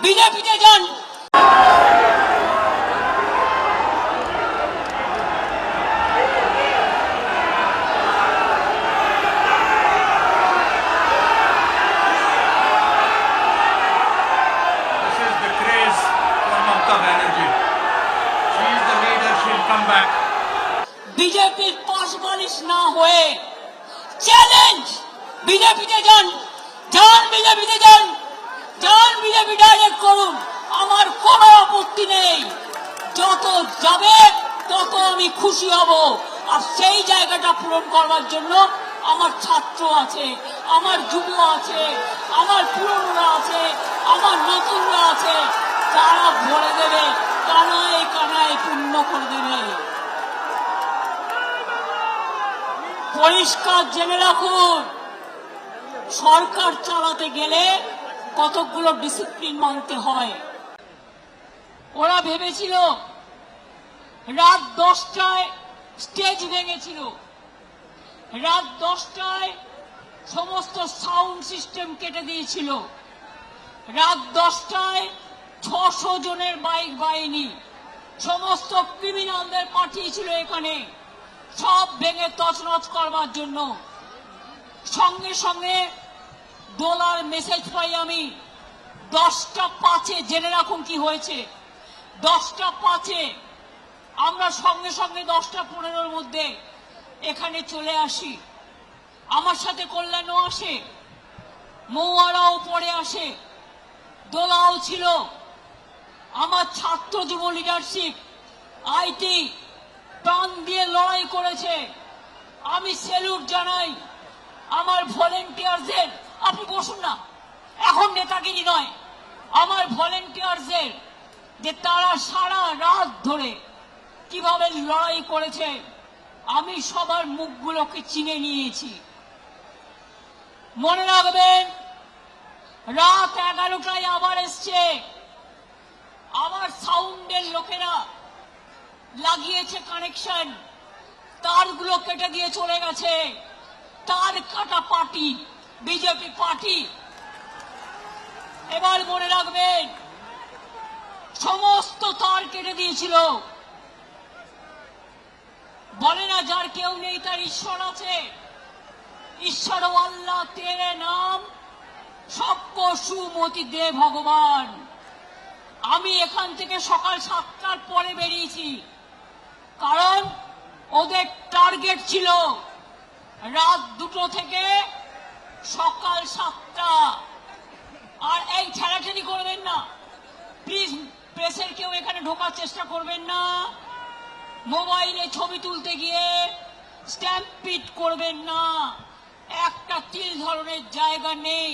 বিজেপিতে যান। বিজেপির পাশ বালিশ না হয়ে চ্যালেঞ্জ, বিজেপিতে যান, যান বিজেপিতে যান, যান বিজেপি ডাইরেক্ট করুন, আমার কোনো আপত্তি নেই। যত যাবে তত আমি খুশি হব। আর সেই জায়গাটা পূরণ করবার জন্য আমার ছাত্র আছে, আমার যুব আছে, আমার পুরনোরা আছে, আমার নতুনরা আছে, তারা ভরে দেবে, কানায় কানায় পূর্ণ করে দেবে। পরিষ্কার জেনে রাখুন, সরকার চালাতে গেলে কতগুলো ডিসিপ্লিন মানতে হয়। ওরা ভেবেছিল রাত 10টায় স্টেজ ভেঙেছিল, রাত 10টায় সমস্ত সাউন্ড সিস্টেম কেটে দিয়েছিল, রাত 10টায় 600 জনের বাইক বাহিনী সমস্ত ক্রিমিনালদের পাঠিয়েছিল এখানে সব ভেঙে তছনছ করবার জন্য। সঙ্গে সঙ্গে দোলার মেসেজ পাই আমি 10টা 5-এ, জেনে রাখুন কি হয়েছে। 10টা 5-এ আমরা সঙ্গে সঙ্গে 10টা 15-র মধ্যে এখানে চলে আসি। আমার সাথে কল্যাণও আসে, মৌয়ারাও পরে আসে, দোলাও ছিল। আমার ছাত্র যুব লিডারশিপ আইটি প্রাণ দিয়ে লড়াই করেছে, আমি স্যালুট জানাই। আমার ভলেন্টিয়ারদের, আপনি বসুন না, এখন নেতাগিরি নয়, আমার ভলেন্টিয়ারদের যে তারা সারা রাত ধরে কিভাবে লড়াই করেছে আমি সবার মুখগুলোকে চিনে নিয়েছি। মনে রাখবেন, রাত 11টায় আবার এসছে, আবার সাউন্ডের লোকেরা লাগিয়েছে কানেকশন, তারগুলো কেটে দিয়ে চলে গেছে। তার কাটা পার্টি বিজেপি পার্টি। এবার মনে রাখবেন, সমস্ত তার কেটে দিয়েছিল। বলে না যার কেউ নেই তার ঈশ্বর আছে। ঈশ্বর আল্লাহ তেরে নাম সবকো সুমতি দে ভগবান। আমি এখান থেকে সকাল 7টার পরে বেরিয়েছি, কারণ ওদের টার্গেট ছিল রাত 2টো থেকে সকাল 7টা। আর এই ঠেলাঠেলি করবেন না প্লিজ, প্রেসের কেউ এখানে ঢোকার চেষ্টা করবেন না, মোবাইলে ছবি তুলতে গিয়ে স্ট্যাম্পিড করবেন না, একটা তিল ধরনের জায়গা নেই।